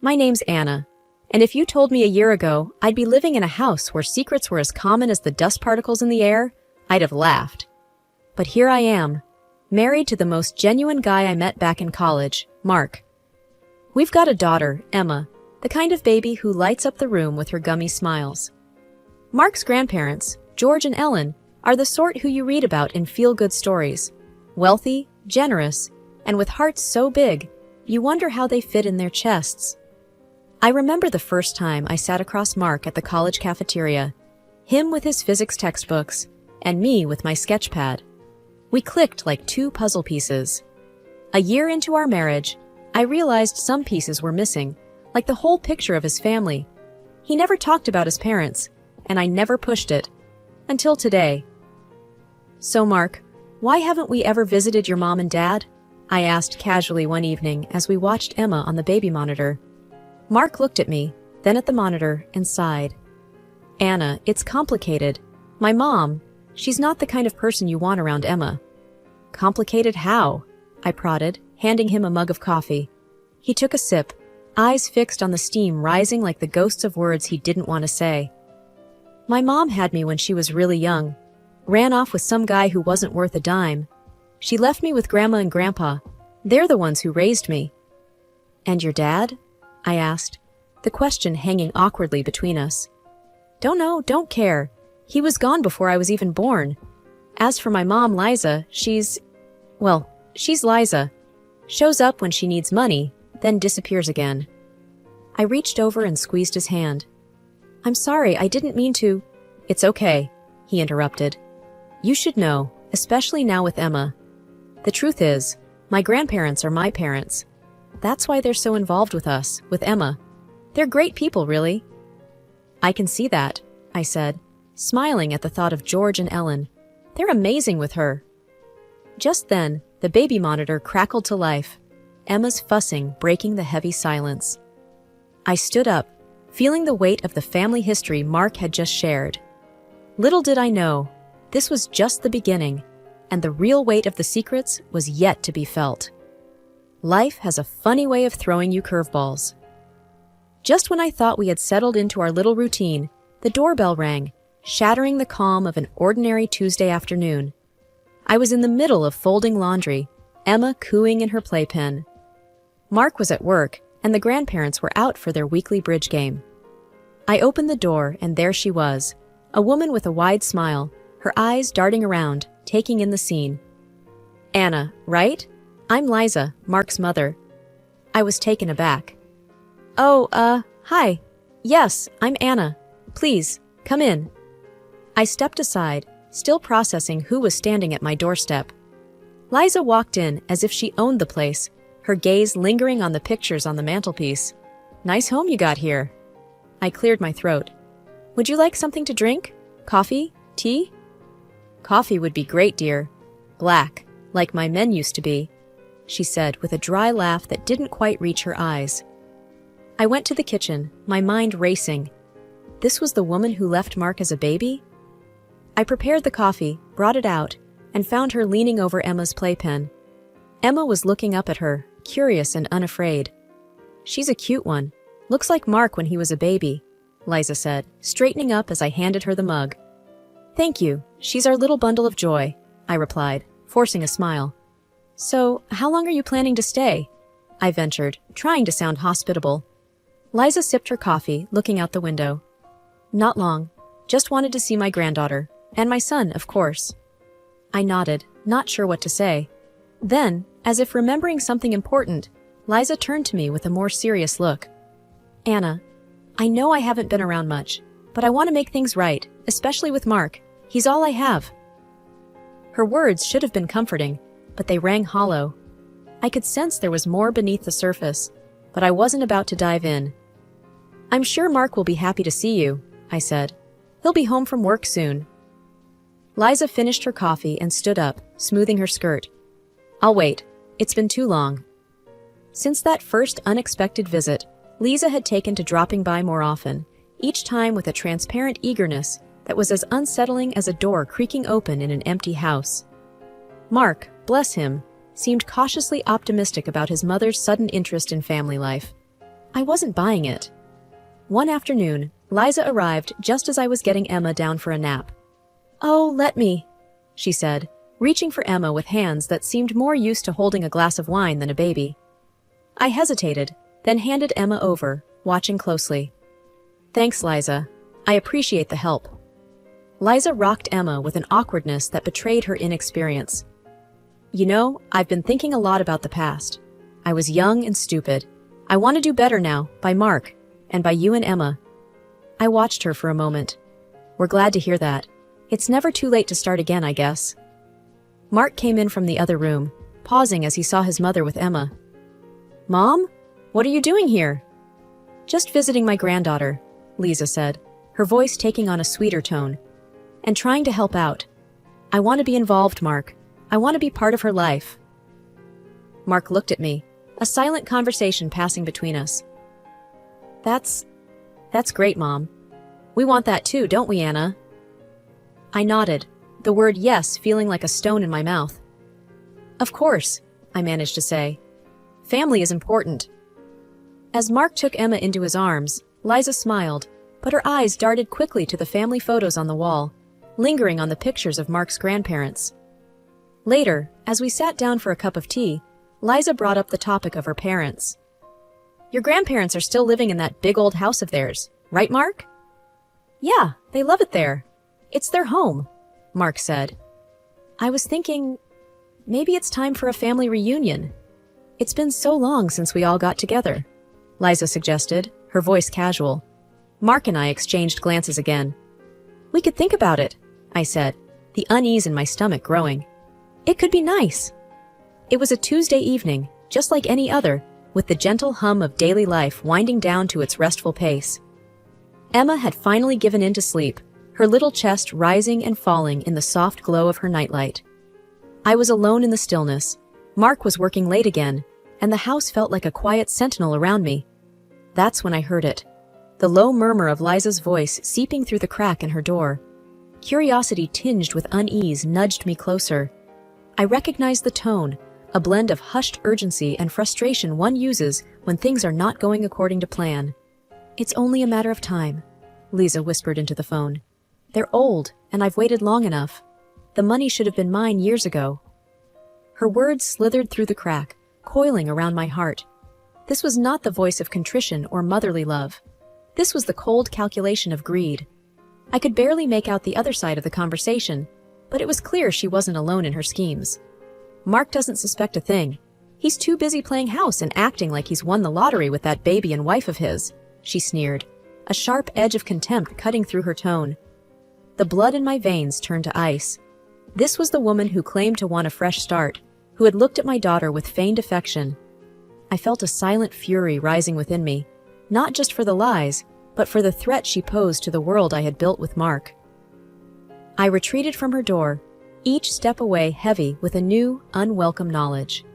My name's Anna, and if you told me a year ago I'd be living in a house where secrets were as common as the dust particles in the air, I'd have laughed. But here I am, married to the most genuine guy I met back in college, Mark. We've got a daughter, Emma, the kind of baby who lights up the room with her gummy smiles. Mark's grandparents, George and Ellen, are the sort who you read about in feel-good stories. Wealthy, generous, and with hearts so big, you wonder how they fit in their chests. I remember the first time I sat across Mark at the college cafeteria, him with his physics textbooks, and me with my sketch pad. We clicked like two puzzle pieces. A year into our marriage, I realized some pieces were missing, like the whole picture of his family. He never talked about his parents, and I never pushed it. Until today. So Mark, why haven't we ever visited your mom and dad? I asked casually one evening as we watched Emma on the baby monitor. Mark looked at me, then at the monitor, and sighed. Anna, it's complicated. My mom, she's not the kind of person you want around Emma. Complicated how? I prodded, handing him a mug of coffee. He took a sip, eyes fixed on the steam rising like the ghosts of words he didn't want to say. My mom had me when she was really young. Ran off with some guy who wasn't worth a dime. She left me with Grandma and Grandpa. They're the ones who raised me. And your dad? I asked, the question hanging awkwardly between us. Don't know, don't care. He was gone before I was even born. As for my mom, Liza, she's Liza. Shows up when she needs money, then disappears again. I reached over and squeezed his hand. I'm sorry, I didn't mean to. It's okay, he interrupted. You should know, especially now with Emma. The truth is, my grandparents are my parents. That's why they're so involved with us, with Emma. They're great people, really. I can see that, I said, smiling at the thought of George and Ellen. They're amazing with her. Just then, the baby monitor crackled to life, Emma's fussing breaking the heavy silence. I stood up, feeling the weight of the family history Mark had just shared. Little did I know, this was just the beginning, and the real weight of the secrets was yet to be felt. Life has a funny way of throwing you curveballs. Just when I thought we had settled into our little routine, the doorbell rang, shattering the calm of an ordinary Tuesday afternoon. I was in the middle of folding laundry, Emma cooing in her playpen. Mark was at work, and the grandparents were out for their weekly bridge game. I opened the door, and there she was, a woman with a wide smile, her eyes darting around, taking in the scene. Anna, right? I'm Liza, Mark's mother. I was taken aback. Oh, hi. Yes, I'm Anna. Please, come in. I stepped aside, still processing who was standing at my doorstep. Liza walked in as if she owned the place, her gaze lingering on the pictures on the mantelpiece. Nice home you got here. I cleared my throat. Would you like something to drink? Coffee? Tea? Coffee would be great, dear. Black, like my men used to be, she said with a dry laugh that didn't quite reach her eyes. I went to the kitchen, my mind racing. This was the woman who left Mark as a baby? I prepared the coffee, brought it out, and found her leaning over Emma's playpen. Emma was looking up at her, curious and unafraid. She's a cute one. Looks like Mark when he was a baby, Liza said, straightening up as I handed her the mug. Thank you. She's our little bundle of joy, I replied, forcing a smile. So, how long are you planning to stay? I ventured, trying to sound hospitable. Liza sipped her coffee, looking out the window. Not long. Just wanted to see my granddaughter. And my son, of course. I nodded, not sure what to say. Then, as if remembering something important, Liza turned to me with a more serious look. Anna, I know I haven't been around much, but I want to make things right, especially with Mark. He's all I have. Her words should have been comforting, but they rang hollow. I could sense there was more beneath the surface, but I wasn't about to dive in. I'm sure Mark will be happy to see you, I said. He'll be home from work soon. Liza finished her coffee and stood up, smoothing her skirt. I'll wait. It's been too long. Since that first unexpected visit, Liza had taken to dropping by more often, each time with a transparent eagerness that was as unsettling as a door creaking open in an empty house. Mark, bless him, seemed cautiously optimistic about his mother's sudden interest in family life. I wasn't buying it. One afternoon, Liza arrived just as I was getting Emma down for a nap. "Oh, let me," she said, reaching for Emma with hands that seemed more used to holding a glass of wine than a baby. I hesitated, then handed Emma over, watching closely. "Thanks, Liza. I appreciate the help." Liza rocked Emma with an awkwardness that betrayed her inexperience. "You know, I've been thinking a lot about the past. I was young and stupid. I want to do better now, by Mark, and by you and Emma." I watched her for a moment. "We're glad to hear that. It's never too late to start again, I guess." Mark came in from the other room, pausing as he saw his mother with Emma. "Mom? What are you doing here?" "Just visiting my granddaughter," Liza said, her voice taking on a sweeter tone. "And trying to help out. I want to be involved, Mark. I want to be part of her life." Mark looked at me, a silent conversation passing between us. That's great, Mom. We want that too, don't we, Anna?" I nodded, the word yes feeling like a stone in my mouth. "Of course," I managed to say. "Family is important." As Mark took Emma into his arms, Liza smiled, but her eyes darted quickly to the family photos on the wall, lingering on the pictures of Mark's grandparents. Later, as we sat down for a cup of tea, Liza brought up the topic of her parents. "Your grandparents are still living in that big old house of theirs, right, Mark?" "Yeah, they love it there. It's their home," Mark said. "I was thinking, maybe it's time for a family reunion. It's been so long since we all got together," Liza suggested, her voice casual. Mark and I exchanged glances again. "We could think about it," I said, the unease in my stomach growing. "It could be nice." It was a Tuesday evening, just like any other, with the gentle hum of daily life winding down to its restful pace. Emma had finally given in to sleep, her little chest rising and falling in the soft glow of her nightlight. I was alone in the stillness. Mark was working late again, and the house felt like a quiet sentinel around me. That's when I heard it. The low murmur of Liza's voice seeping through the crack in her door. Curiosity tinged with unease nudged me closer. I recognized the tone, a blend of hushed urgency and frustration one uses when things are not going according to plan. "It's only a matter of time," Liza whispered into the phone. "They're old, and I've waited long enough. The money should have been mine years ago." Her words slithered through the crack, coiling around my heart. This was not the voice of contrition or motherly love. This was the cold calculation of greed. I could barely make out the other side of the conversation, but it was clear she wasn't alone in her schemes. "Mark doesn't suspect a thing. He's too busy playing house and acting like he's won the lottery with that baby and wife of his," she sneered, a sharp edge of contempt cutting through her tone. The blood in my veins turned to ice. This was the woman who claimed to want a fresh start, who had looked at my daughter with feigned affection. I felt a silent fury rising within me, not just for the lies, but for the threat she posed to the world I had built with Mark. I retreated from her door, each step away heavy with a new, unwelcome knowledge.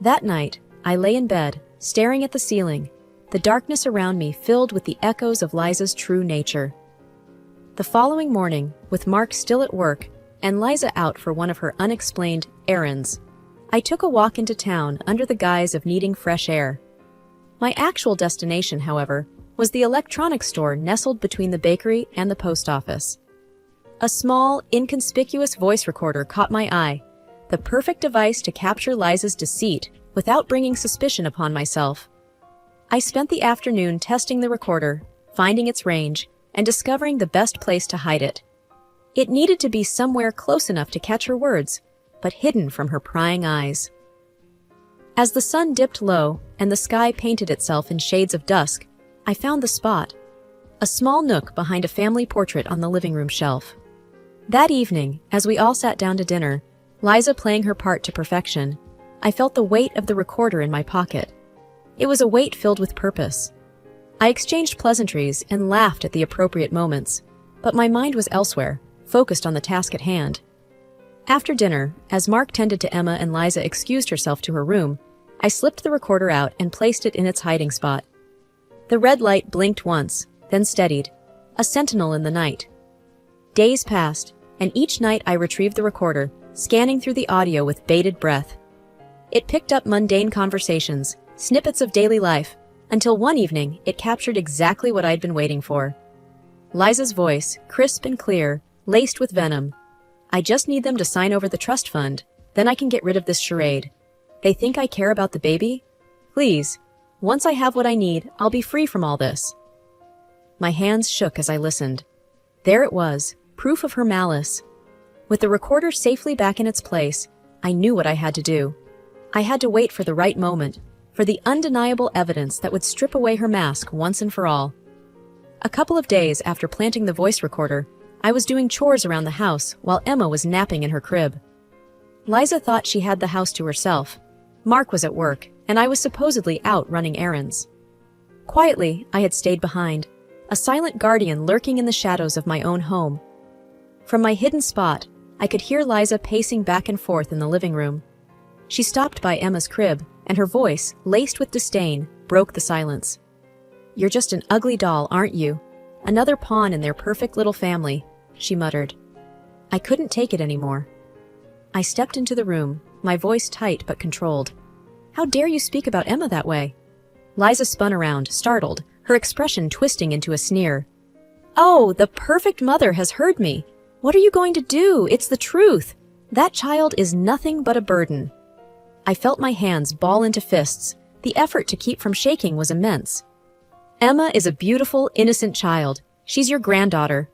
That night, I lay in bed, staring at the ceiling, the darkness around me filled with the echoes of Liza's true nature. The following morning, with Mark still at work and Liza out for one of her unexplained errands, I took a walk into town under the guise of needing fresh air. My actual destination, however, was the electronics store nestled between the bakery and the post office. A small, inconspicuous voice recorder caught my eye, the perfect device to capture Liza's deceit without bringing suspicion upon myself. I spent the afternoon testing the recorder, finding its range, and discovering the best place to hide it. It needed to be somewhere close enough to catch her words, but hidden from her prying eyes. As the sun dipped low and the sky painted itself in shades of dusk, I found the spot, a small nook behind a family portrait on the living room shelf. That evening, as we all sat down to dinner, Liza playing her part to perfection, I felt the weight of the recorder in my pocket. It was a weight filled with purpose. I exchanged pleasantries and laughed at the appropriate moments, but my mind was elsewhere, focused on the task at hand. After dinner, as Mark tended to Emma and Liza excused herself to her room, I slipped the recorder out and placed it in its hiding spot. The red light blinked once, then steadied, a sentinel in the night. Days passed, and each night I retrieved the recorder, scanning through the audio with bated breath. It picked up mundane conversations, snippets of daily life, Until one evening, it captured exactly what I'd been waiting for. Liza's voice, crisp and clear, laced with venom. "I just need them to sign over the trust fund, then I can get rid of this charade. They think I care about the baby? Please, once I have what I need, I'll be free from all this." My hands shook as I listened. There it was, proof of her malice. With the recorder safely back in its place, I knew what I had to do. I had to wait for the right moment, for the undeniable evidence that would strip away her mask once and for all. A couple of days after planting the voice recorder, I was doing chores around the house while Emma was napping in her crib. Liza thought she had the house to herself. Mark was at work, and I was supposedly out running errands. Quietly, I had stayed behind, a silent guardian lurking in the shadows of my own home. From my hidden spot, I could hear Liza pacing back and forth in the living room. She stopped by Emma's crib, and her voice, laced with disdain, broke the silence. "You're just an ugly doll, aren't you? Another pawn in their perfect little family," she muttered. I couldn't take it anymore. I stepped into the room, my voice tight but controlled. "How dare you speak about Emma that way?" Liza spun around, startled, her expression twisting into a sneer. "Oh, the perfect mother has heard me. What are you going to do? It's the truth. That child is nothing but a burden." I felt my hands ball into fists. The effort to keep from shaking was immense. "Emma is a beautiful, innocent child. She's your granddaughter."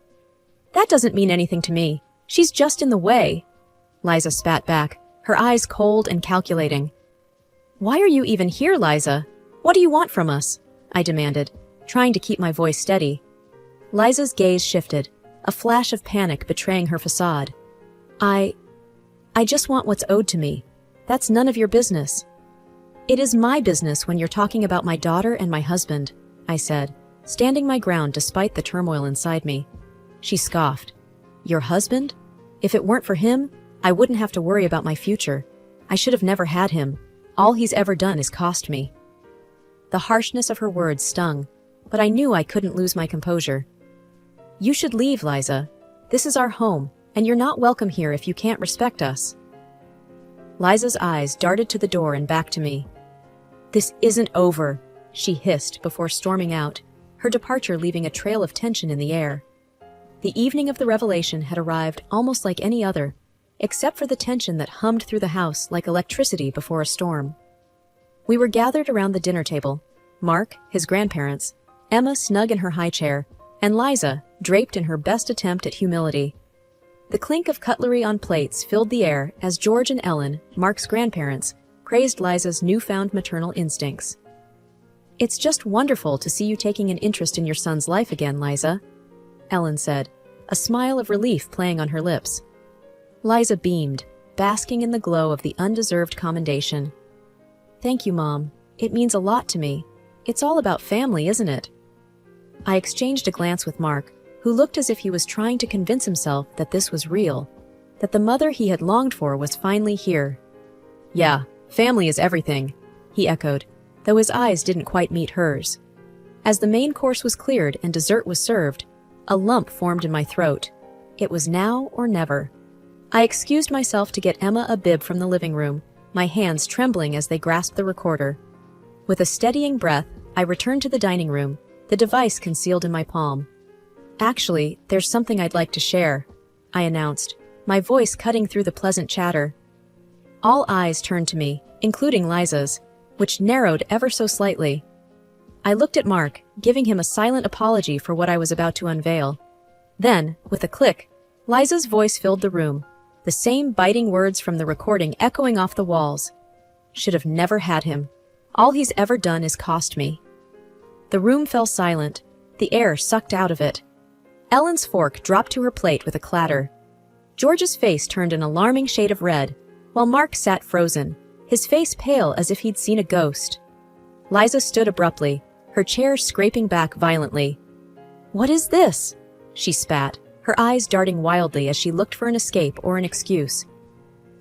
"That doesn't mean anything to me. She's just in the way." Liza spat back, her eyes cold and calculating. "Why are you even here, Liza? What do you want from us?" I demanded, trying to keep my voice steady. Liza's gaze shifted, a flash of panic betraying her facade. I just want what's owed to me. That's none of your business." "It is my business when you're talking about my daughter and my husband," I said, standing my ground despite the turmoil inside me. She scoffed. "Your husband? If it weren't for him, I wouldn't have to worry about my future. I should have never had him. All he's ever done is cost me." The harshness of her words stung, but I knew I couldn't lose my composure. "You should leave, Liza. This is our home, and you're not welcome here if you can't respect us." Liza's eyes darted to the door and back to me. "This isn't over," she hissed before storming out, her departure leaving a trail of tension in the air. The evening of the revelation had arrived almost like any other, except for the tension that hummed through the house like electricity before a storm. We were gathered around the dinner table, Mark, his grandparents, Emma snug in her high chair, and Liza, draped in her best attempt at humility. The clink of cutlery on plates filled the air as George and Ellen, Mark's grandparents, praised Liza's newfound maternal instincts. "It's just wonderful to see you taking an interest in your son's life again, Liza," Ellen said, a smile of relief playing on her lips. Liza beamed, basking in the glow of the undeserved commendation. "Thank you, Mom. It means a lot to me. It's all about family, isn't it?" I exchanged a glance with Mark, who looked as if he was trying to convince himself that this was real, that the mother he had longed for was finally here. "Yeah, family is everything," he echoed, though his eyes didn't quite meet hers. As the main course was cleared and dessert was served, a lump formed in my throat. It was now or never. I excused myself to get Emma a bib from the living room, my hands trembling as they grasped the recorder. With a steadying breath, I returned to the dining room, the device concealed in my palm. "Actually, there's something I'd like to share," I announced, my voice cutting through the pleasant chatter. All eyes turned to me, including Liza's, which narrowed ever so slightly. I looked at Mark, giving him a silent apology for what I was about to unveil. Then, with a click, Liza's voice filled the room, the same biting words from the recording echoing off the walls. "Should have never had him. All he's ever done is cost me." The room fell silent, the air sucked out of it. Ellen's fork dropped to her plate with a clatter. George's face turned an alarming shade of red, while Mark sat frozen, his face pale as if he'd seen a ghost. Liza stood abruptly, her chair scraping back violently. "What is this?" she spat, her eyes darting wildly as she looked for an escape or an excuse.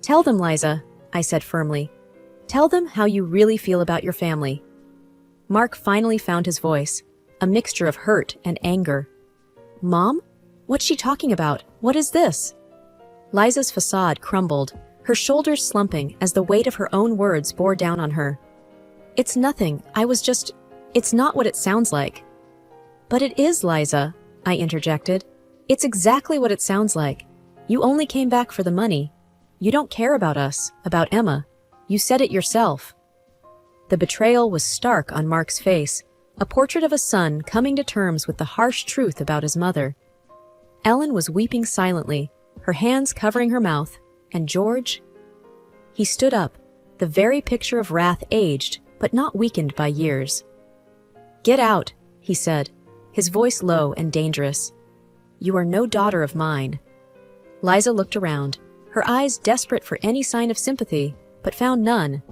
"Tell them, Liza," I said firmly. "Tell them how you really feel about your family." Mark finally found his voice, a mixture of hurt and anger. "Mom? What's she talking about? What is this?" Liza's facade crumbled, her shoulders slumping as the weight of her own words bore down on her. "It's nothing. I was just... It's not what it sounds like. But it is, Liza, I interjected. It's exactly what it sounds like. You only came back for the money. You don't care about us, about Emma. You said it yourself. The betrayal was stark on Mark's face, a portrait of a son coming to terms with the harsh truth about his mother. Ellen was weeping silently, her hands covering her mouth, and George? He stood up, the very picture of wrath aged, but not weakened by years. Get out, he said, his voice low and dangerous. You are no daughter of mine. Liza looked around, her eyes desperate for any sign of sympathy, but found none.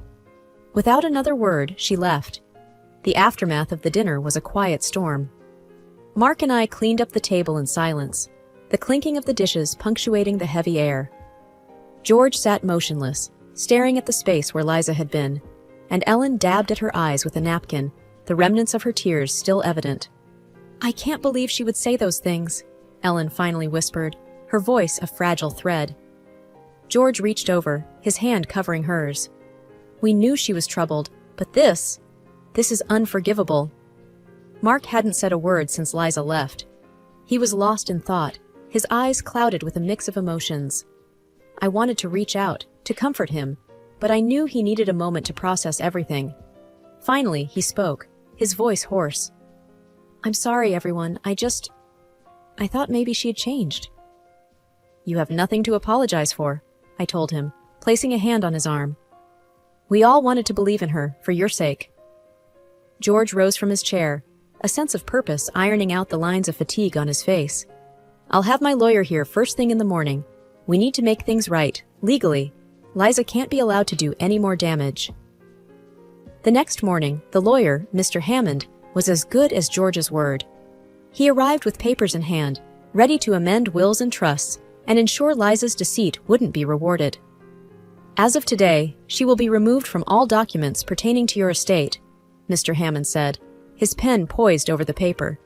Without another word, she left. The aftermath of the dinner was a quiet storm. Mark and I cleaned up the table in silence, the clinking of the dishes punctuating the heavy air. George sat motionless, staring at the space where Liza had been, and Ellen dabbed at her eyes with a napkin, the remnants of her tears still evident. I can't believe she would say those things, Ellen finally whispered, her voice a fragile thread. George reached over, his hand covering hers. We knew she was troubled, but this is unforgivable. Mark hadn't said a word since Liza left. He was lost in thought, his eyes clouded with a mix of emotions. I wanted to reach out, to comfort him, but I knew he needed a moment to process everything. Finally, he spoke, his voice hoarse. I'm sorry, everyone. I thought maybe she had changed. You have nothing to apologize for, I told him, placing a hand on his arm. We all wanted to believe in her, for your sake. George rose from his chair, a sense of purpose ironing out the lines of fatigue on his face. I'll have my lawyer here first thing in the morning. We need to make things right, legally. Liza can't be allowed to do any more damage. The next morning, the lawyer, Mr. Hammond, was as good as George's word. He arrived with papers in hand, ready to amend wills and trusts, and ensure Liza's deceit wouldn't be rewarded. As of today, she will be removed from all documents pertaining to your estate, Mr. Hammond said, his pen poised over the paper.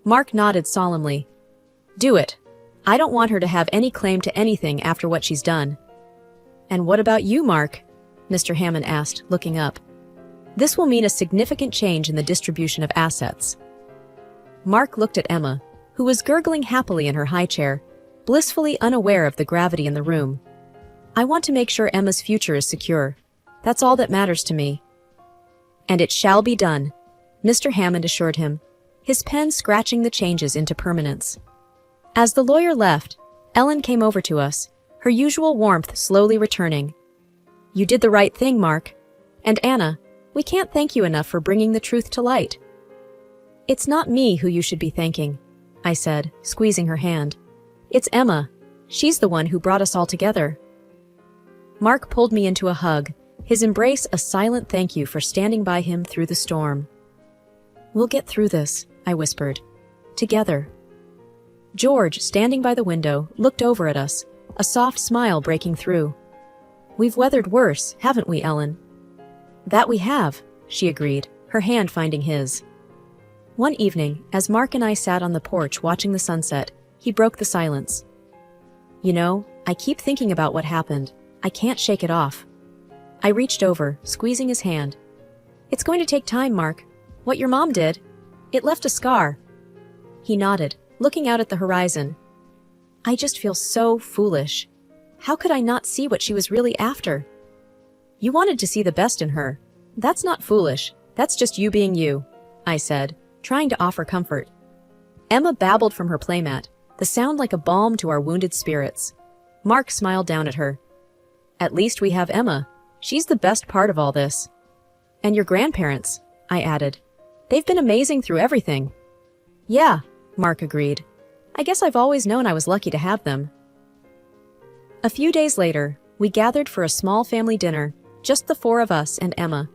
Mark nodded solemnly. Do it. I don't want her to have any claim to anything after what she's done. And what about you, Mark? Mr. Hammond asked, looking up. This will mean a significant change in the distribution of assets. Mark looked at Emma, who was gurgling happily in her high chair, blissfully unaware of the gravity in the room. I want to make sure Emma's future is secure. That's all that matters to me. And it shall be done, Mr. Hammond assured him, his pen scratching the changes into permanence. As the lawyer left, Ellen came over to us, her usual warmth slowly returning. You did the right thing, Mark. And Anna, we can't thank you enough for bringing the truth to light. It's not me who you should be thanking, I said, squeezing her hand. It's Emma. She's the one who brought us all together. Mark pulled me into a hug, his embrace a silent thank you for standing by him through the storm. We'll get through this, I whispered. Together. George, standing by the window, looked over at us, a soft smile breaking through. We've weathered worse, haven't we, Ellen? That we have, she agreed, her hand finding his. One evening, as Mark and I sat on the porch watching the sunset, he broke the silence. You know, I keep thinking about what happened. I can't shake it off. I reached over, squeezing his hand. It's going to take time, Mark. What your mom did, it left a scar. He nodded, looking out at the horizon. I just feel so foolish. How could I not see what she was really after? You wanted to see the best in her. That's not foolish. That's just you being you, I said, trying to offer comfort. Emma babbled from her playmat, the sound like a balm to our wounded spirits. Mark smiled down at her. At least we have Emma. She's the best part of all this. And your grandparents, I added. They've been amazing through everything. Yeah, Mark agreed. I guess I've always known I was lucky to have them. A few days later, we gathered for a small family dinner, just the four of us and Emma.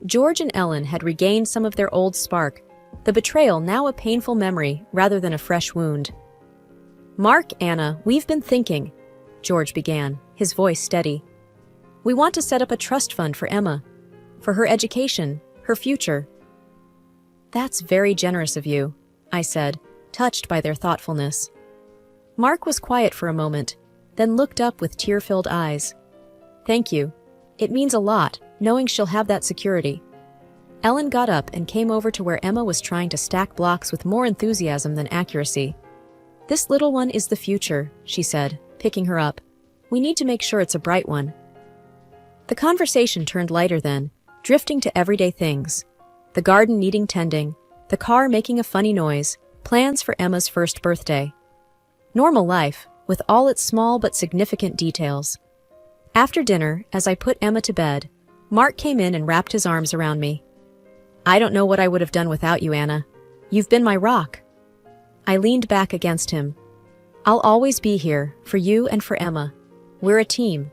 George and Ellen had regained some of their old spark, the betrayal now a painful memory rather than a fresh wound. Mark, Anna, we've been thinking, George began, his voice steady. We want to set up a trust fund for Emma, for her education, her future. That's very generous of you, I said, touched by their thoughtfulness. Mark was quiet for a moment, then looked up with tear-filled eyes. Thank you. It means a lot, knowing she'll have that security. Ellen got up and came over to where Emma was trying to stack blocks with more enthusiasm than accuracy. "This little one is the future," she said, picking her up. "We need to make sure it's a bright one." The conversation turned lighter then, drifting to everyday things. The garden needing tending, the car making a funny noise, plans for Emma's first birthday. Normal life, with all its small but significant details. After dinner, as I put Emma to bed, Mark came in and wrapped his arms around me. "I don't know what I would have done without you, Anna. You've been my rock." I leaned back against him. "I'll always be here, for you and for Emma. We're a team."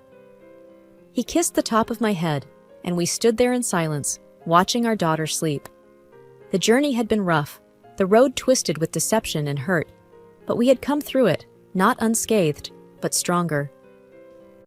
He kissed the top of my head, and we stood there in silence, watching our daughter sleep. The journey had been rough, the road twisted with deception and hurt, but we had come through it, not unscathed, but stronger.